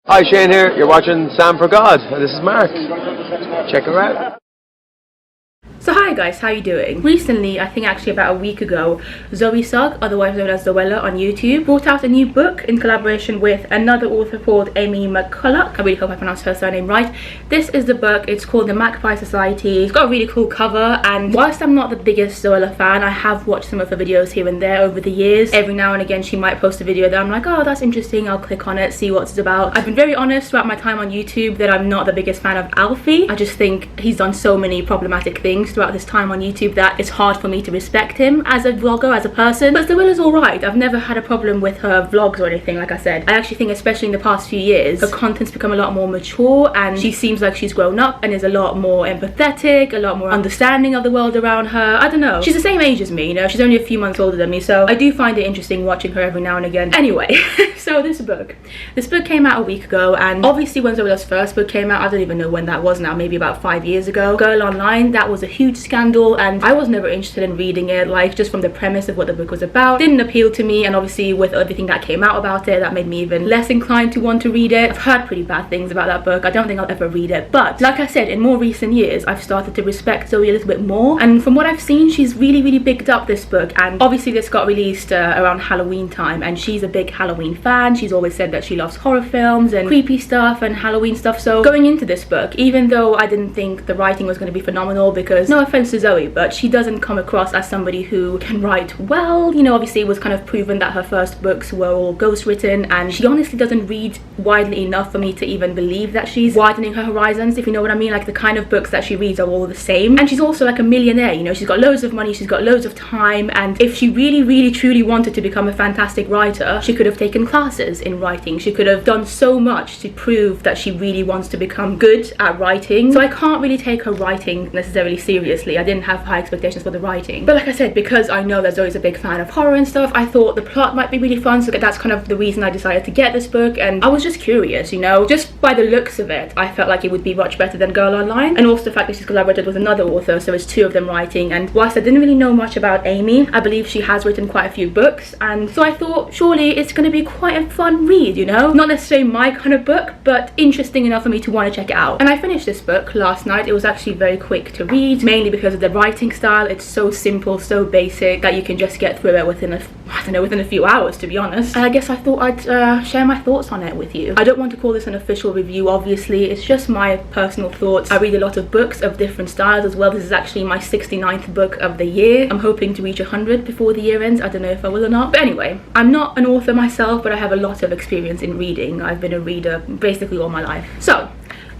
Hi, Shane here. You're watching Sam for God, and this is Mark. Check her out. So hi guys, how you doing? Recently, I think actually about a week ago, Sugg, otherwise known as Zoella on YouTube, brought out a new book in collaboration with another author called McCulloch. I really hope I pronounced her surname right. This is the book. It's called The Magpie Society. It's got a really cool cover, and whilst I'm not the biggest Zoella fan, I have watched some of her videos here and there over the years. Every now and again she might post a video that I'm like, oh, that's interesting, I'll click on it, see what it's about. I've been very honest throughout my time on YouTube that I'm not the biggest fan of Alfie. I just think he's done so many problematic things throughout this time on YouTube that it's hard for me to respect him as a vlogger, as a person. But Zoella's alright. I've never had a problem with her vlogs or anything, like I said. I actually think, especially in the past few years, her content's become a lot more mature and she seems like she's grown up and is a lot more empathetic, a lot more understanding of the world around her. I don't know. She's the same age as me, you know, she's only a few months older than me, so I do find it interesting watching her every now and again. Anyway, so this book came out a week ago, and obviously when Zoella's first book came out, I don't even know when that was now, maybe about 5 years ago, Girl Online, that was a huge scandal, and I was never interested in reading it. Like, just from the premise of what the book was about, didn't appeal to me, and obviously with everything that came out about it, that made me even less inclined to want to read it. I've heard pretty bad things about that book. I don't think I'll ever read it, but like I said, in more recent years I've started to respect Zoe a little bit more, and from what I've seen, she's really bigged up this book. And obviously this got released around Halloween time, and she's a big Halloween fan. She's always said that she loves horror films and creepy stuff and Halloween stuff. So going into this book, even though I didn't think the writing was going to be phenomenal, because no offense to Zoe, but she doesn't come across as somebody who can write well. You know, obviously it was kind of proven that her first books were all ghostwritten, and she honestly doesn't read widely enough for me to even believe that she's widening her horizons, if you know what I mean. Like, the kind of books that she reads are all the same, and she's also like a millionaire, you know, she's got loads of money, she's got loads of time, and if she really truly wanted to become a fantastic writer, she could have taken classes in writing. She could have done so much to prove that she really wants to become good at writing. So I can't really take her writing necessarily seriously. I didn't have high expectations for the writing, but like I said, because I know that Zoe's a big fan of horror and stuff, I thought the plot might be really fun, so that's kind of the reason I decided to get this book. And I was just curious, you know, just by the looks of it, I felt like it would be much better than Girl Online, and also the fact that she's collaborated with another author, so it's two of them writing. And whilst I didn't really know much about Amy, I believe she has written quite a few books, and so I thought surely it's going to be quite a fun read, you know, not necessarily my kind of book, but interesting enough for me to want to check it out. And I finished this book last night. It was actually very quick to read, mainly because of the writing style. It's so simple, so basic, that you can just get through it within a few hours, to be honest. And I guess I thought I'd share my thoughts on it with you. I don't want to call this an official review, obviously. It's just my personal thoughts. I read a lot of books of different styles as well. This is actually my 69th book of the year. I'm hoping to reach 100 before the year ends. I don't know if I will or not. But anyway, I'm not an author myself, but I have a lot of experience in reading. I've been a reader basically all my life. So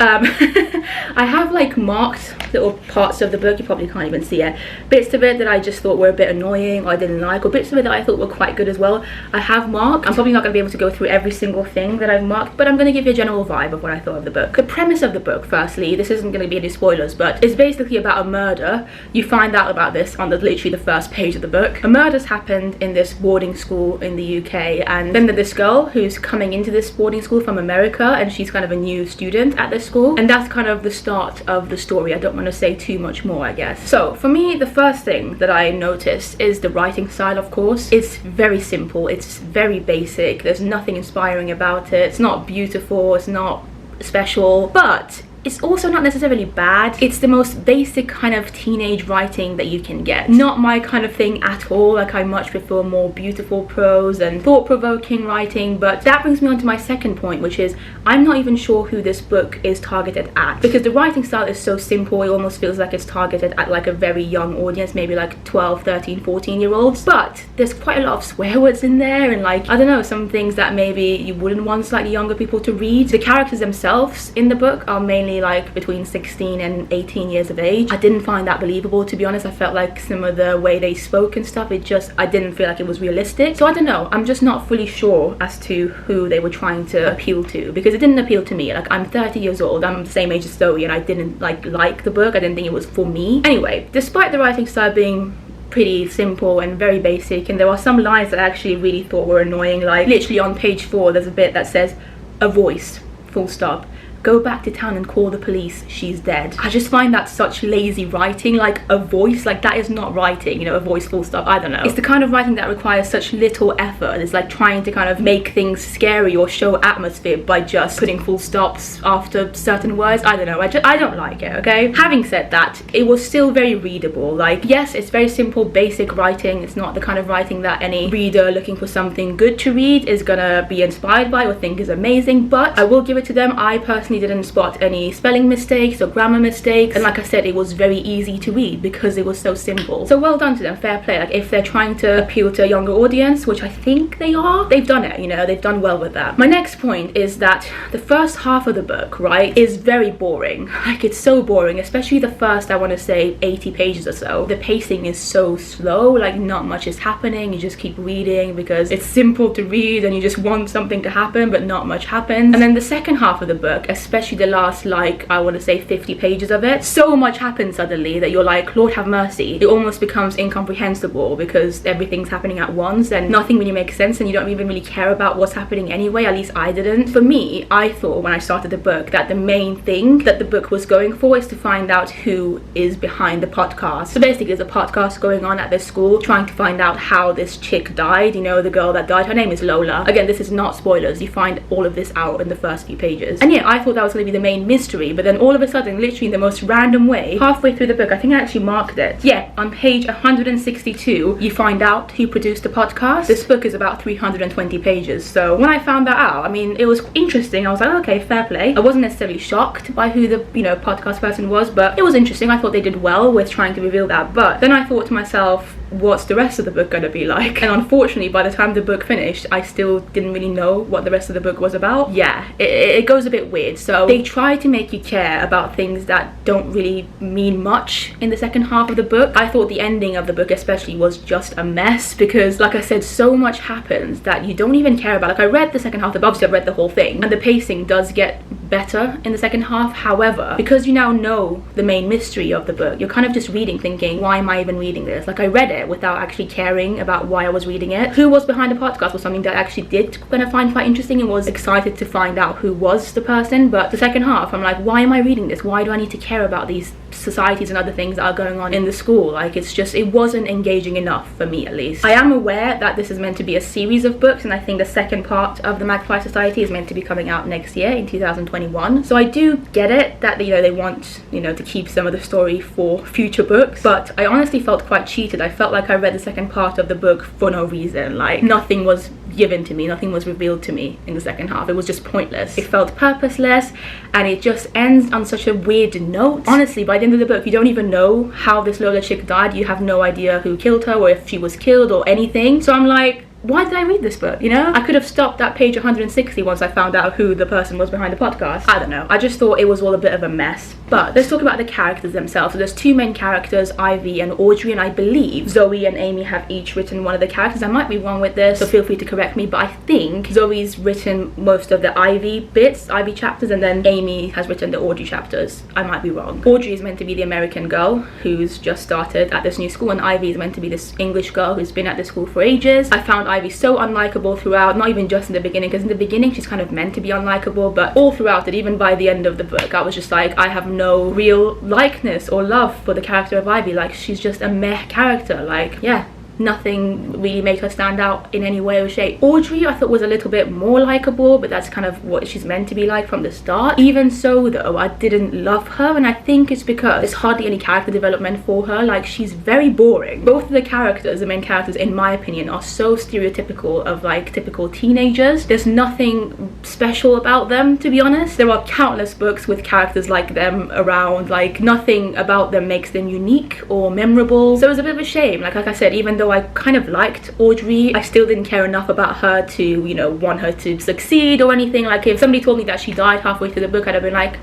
I have like marked little parts of the book. You probably can't even see it. Bits of it that I just thought were a bit annoying or I didn't like, or bits of it that I thought were quite good as well, I have marked. I'm probably not going to be able to go through every single thing that I've marked, but I'm going to give you a general vibe of what I thought of the book. The premise of the book, firstly, this isn't going to be any spoilers, but it's basically about a murder. You find out about this on literally the first page of the book. A murder's happened in this boarding school in the UK, and then there's this girl who's coming into this boarding school from America, and she's kind of a new student at this school, and that's kind of the start of the story. I don't want to say too much more, I guess. So for me, the first thing that I noticed is the writing style. Of course, it's very simple, it's very basic, there's nothing inspiring about it, it's not beautiful, it's not special, but it's also not necessarily bad. It's the most basic kind of teenage writing that you can get. Not my kind of thing at all. Like, I much prefer more beautiful prose and thought-provoking writing. But that brings me on to my second point, which is I'm not even sure who this book is targeted at, because the writing style is so simple. It almost feels like it's targeted at like a very young audience, maybe like 12, 13, 14-year-olds. But there's quite a lot of swear words in there, and like, I don't know, some things that maybe you wouldn't want slightly younger people to read. The characters themselves in the book are mainly like between 16 and 18 years of age. I didn't find that believable, to be honest. I felt like some of the way they spoke and stuff, I didn't feel like it was realistic. So I don't know, I'm just not fully sure as to who they were trying to appeal to, because it didn't appeal to me. Like, I'm 30 years old, I'm the same age as Zoe, and I didn't like the book. I didn't think it was for me. Anyway, despite the writing style being pretty simple and very basic, and there are some lines that I actually really thought were annoying. Like, literally on page 4 there's a bit that says "a voice," full stop. go back to town and call the police, she's dead. I just find that such lazy writing. Like a voice, like that is not writing, you know, a voice full stop, I don't know. It's the kind of writing that requires such little effort. It's like trying to kind of make things scary or show atmosphere by just putting full stops after certain words. I don't know, I don't like it, okay? Having said that, it was still very readable. Like, yes, it's very simple, basic writing. It's not the kind of writing that any reader looking for something good to read is gonna be inspired by or think is amazing, but I will give it to them. I personally didn't spot any spelling mistakes or grammar mistakes, and like I said, it was very easy to read because it was so simple. So well done to them, fair play. Like, if they're trying to appeal to a younger audience, which I think they are, they've done it, you know, they've done well with that. My next point is that the first half of the book, right, is very boring. Like, it's so boring, especially the first, I want to say 80 pages or so. The pacing is so slow, like not much is happening. You just keep reading because it's simple to read and you just want something to happen, but not much happens. And then the second half of the book, especially the last, like, I want to say 50 pages of it, so much happens suddenly that you're like, Lord have mercy. It almost becomes incomprehensible because everything's happening at once and nothing really makes sense, and you don't even really care about what's happening anyway. At least I didn't. For me, I thought when I started the book that the main thing that the book was going for is to find out who is behind the podcast. So basically there's a podcast going on at this school trying to find out how this chick died, you know, the girl that died. Her name is Lola. Again, this is not spoilers, you find all of this out in the first few pages. And yeah, I thought that was going to be the main mystery, but then all of a sudden, literally in the most random way, halfway through the book, I think I actually marked it, yeah, on page 162 you find out who produced the podcast. This book is about 320 pages, so when I found that out, I mean, it was interesting. I was like, okay, fair play. I wasn't necessarily shocked by who the, you know, podcast person was, but it was interesting. I thought they did well with trying to reveal that. But then I thought to myself, what's the rest of the book gonna be like? And unfortunately, by the time the book finished, I still didn't really know what the rest of the book was about. Yeah, it goes a bit weird. So they try to make you care about things that don't really mean much in the second half of the book. I thought the ending of the book especially was just a mess because, like I said, so much happens that you don't even care about. Like, I read the second half of the book, obviously I've read the whole thing, and the pacing does get better in the second half. However, because you now know the main mystery of the book, you're kind of just reading thinking, why am I even reading this? Like, I read it without actually caring about why I was reading it. Who was behind the podcast was something that I actually did kind of find quite interesting and was excited to find out who was the person. But the second half, I'm like, why am I reading this? Why do I need to care about these societies and other things that are going on in the school? Like, it's just, it wasn't engaging enough for me, at least. I am aware that this is meant to be a series of books, and I think the second part of the Magpie Society is meant to be coming out next year in 2021. So I do get it that, you know, they want, you know, to keep some of the story for future books, but I honestly felt quite cheated. I felt like I read the second part of the book for no reason. Like, nothing was given to me, nothing was revealed to me in the second half. It was just pointless. It felt purposeless, and it just ends on such a weird note. Honestly, by the end of the book, you don't even know how this Lola chick died. You have no idea who killed her or if she was killed or anything. So I'm like, why did I read this book, you know? I could have stopped at page 160 once I found out who the person was behind the podcast. I don't know. I just thought it was all a bit of a mess. But let's talk about the characters themselves. So there's two main characters, Ivy and Audrey, and I believe Zoe and Amy have each written one of the characters. I might be wrong with this, so feel free to correct me, but I think Zoe's written most of the Ivy bits, Ivy chapters, and then Amy has written the Audrey chapters. I might be wrong. Audrey is meant to be the American girl who's just started at this new school, and Ivy is meant to be this English girl who's been at the school for ages. I found Ivy so unlikable throughout, not even just in the beginning, because in the beginning she's kind of meant to be unlikable, but all throughout it, even by the end of the book, I was just like, I have no real likeness or love for the character of Ivy. Like, she's just a meh character. Like, yeah, nothing really made her stand out in any way or shape. Audrey, I thought, was a little bit more likable, but that's kind of what she's meant to be like from the start. Even so, though, I didn't love her, and I think it's because there's hardly any character development for her. Like, she's very boring. Both of the characters, the main characters, in my opinion, are so stereotypical of, like, typical teenagers. There's nothing special about them, to be honest. There are countless books with characters like them around. Like, nothing about them makes them unique or memorable. So it was a bit of a shame. Like I said, even though I kind of liked Audrey, I still didn't care enough about her to, you know, want her to succeed or anything. Like, if somebody told me that she died halfway through the book, I'd have been like,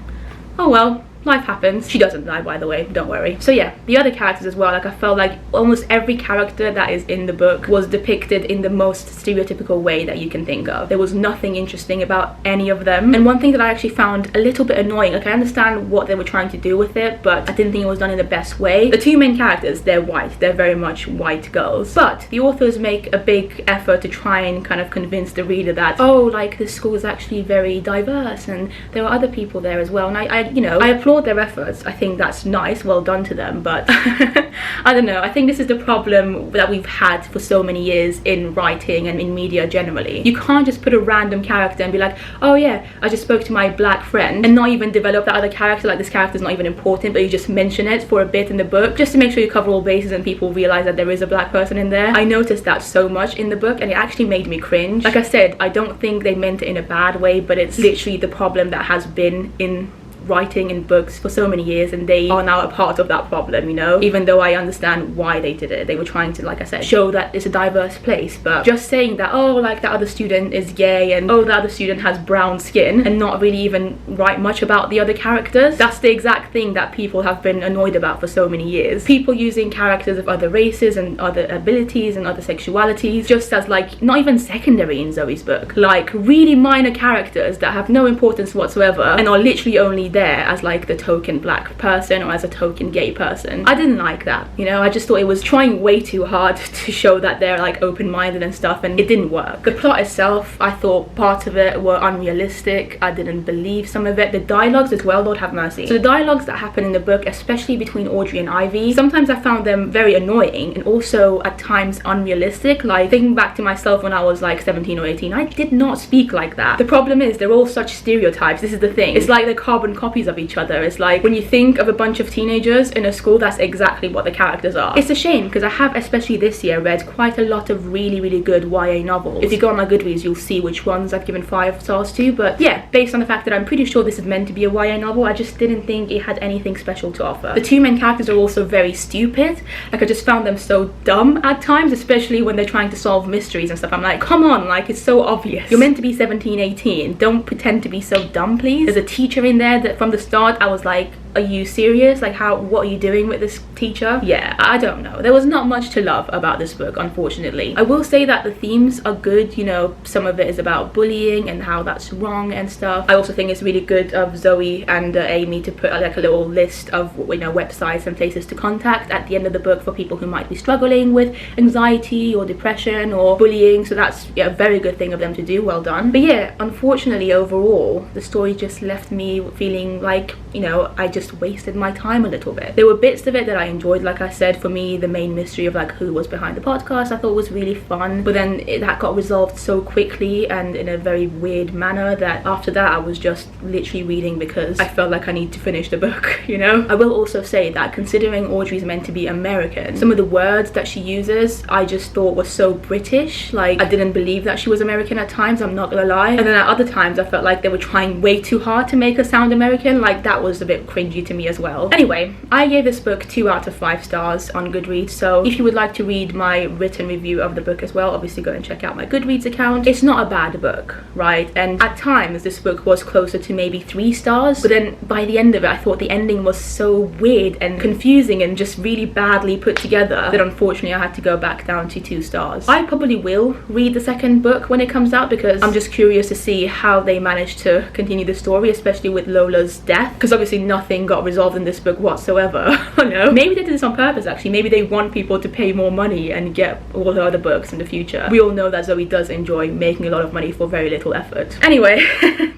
oh well, life happens. She doesn't die, by the way, don't worry. So yeah, the other characters as well, like I felt like almost every character that is in the book was depicted in the most stereotypical way that you can think of. There was nothing interesting about any of them. And one thing that I actually found a little bit annoying, like I understand what they were trying to do with it, but I didn't think it was done in the best way. The two main characters, they're white, they're very much white girls, but the authors make a big effort to try and kind of convince the reader that, oh, like this school is actually very diverse and there are other people there as well. And I you know, I applaud their efforts. I think that's nice, well done to them, but I don't know, I think this is the problem that we've had for so many years in writing and in media generally. You can't just put a random character and be like, oh yeah, I just spoke to my black friend, and not even develop that other character, like this character's not even important, but you just mention it for a bit in the book just to make sure you cover all bases and people realize that there is a black person in there. I noticed that so much in the book and it actually made me cringe. Like I said, I don't think they meant it in a bad way, but it's literally the problem that has been in writing in books for so many years, and they are now a part of that problem, you know. Even though I understand why they did it, they were trying to, like I said, show that it's a diverse place, but just saying that, oh, like that other student is gay and oh, the other student has brown skin, and not really even write much about the other characters, that's the exact thing that people have been annoyed about for so many years. People using characters of other races and other abilities and other sexualities just as like not even secondary in Zoe's book, like really minor characters that have no importance whatsoever and are literally only there as like the token black person or as a token gay person. I didn't like that, you know. I just thought it was trying way too hard to show that they're like open-minded and stuff, and it didn't work. The plot itself, I thought part of it were unrealistic. I didn't believe some of it. The dialogues as well, Lord have mercy. So the dialogues that happen in the book, especially between Audrey and Ivy, sometimes I found them very annoying and also at times unrealistic. Like thinking back to myself when I was like 17 or 18, I did not speak like that. The problem is they're all such stereotypes. This is the thing. It's like they're carbon copies of each other. It's like when you think of a bunch of teenagers in a school, that's exactly what the characters are. It's a shame because I have, especially this year, read quite a lot of really good YA novels. If you go on my Goodreads, you'll see which ones I've given 5 stars to, but yeah, based on the fact that I'm pretty sure this is meant to be a YA novel, I just didn't think it had anything special to offer. The two main characters are also very stupid. Like I just found them so dumb at times, especially when they're trying to solve mysteries and stuff. I'm like, come on, like it's so obvious. You're meant to be 17, 18. Don't pretend to be so dumb, please. There's a teacher in there that from the start I was like, are you serious? Like what are you doing with this teacher? Yeah, I don't know. There was not much to love about this book, unfortunately. I will say that the themes are good, you know. Some of it is about bullying and how that's wrong and stuff. I also think it's really good of Zoe and Amy to put like a little list of, you know, websites and places to contact at the end of the book for people who might be struggling with anxiety or depression or bullying. So that's, yeah, a very good thing of them to do. Well done. But yeah, unfortunately overall the story just left me feeling like, you know, I just wasted my time a little bit. There were bits of it that I enjoyed. Like I said, for me, the main mystery of like who was behind the podcast I thought was really fun, but then that got resolved so quickly and in a very weird manner that after that I was just literally reading because I felt like I need to finish the book, you know. I will also say that considering Audrey's meant to be American, some of the words that she uses I just thought were so British. Like I didn't believe that she was American at times, I'm not gonna lie, and then at other times I felt like they were trying way too hard to make her sound American. Like that was a bit cringy to me as well. Anyway, I gave this book 2 out of 5 stars on Goodreads, so if you would like to read my written review of the book as well, obviously go and check out my Goodreads account. It's not a bad book, right? And at times this book was closer to maybe 3 stars, but then by the end of it I thought the ending was so weird and confusing and just really badly put together that unfortunately I had to go back down to 2 stars. I probably will read the second book when it comes out because I'm just curious to see how they managed to continue the story, especially with Lola's death, because obviously nothing got resolved in this book whatsoever. I know, maybe they did this on purpose actually. Maybe they want people to pay more money and get all her other books in the future. We all know that Zoe does enjoy making a lot of money for very little effort. Anyway,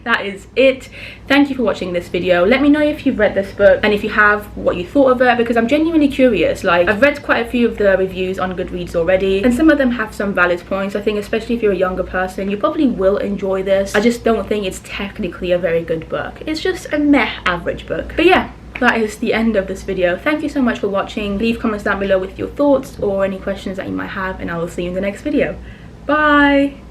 that is it. Thank you for watching this video. Let me know if you've read this book and if you have, what you thought of it, because I'm genuinely curious. Like I've read quite a few of the reviews on Goodreads already and some of them have some valid points. I think especially if you're a younger person you probably will enjoy this. I just don't think it's technically a very good book. It's just a meh average book. But yeah, that is the end of this video. Thank you so much for watching. Leave comments down below with your thoughts or any questions that you might have, and I will see you in the next video. Bye.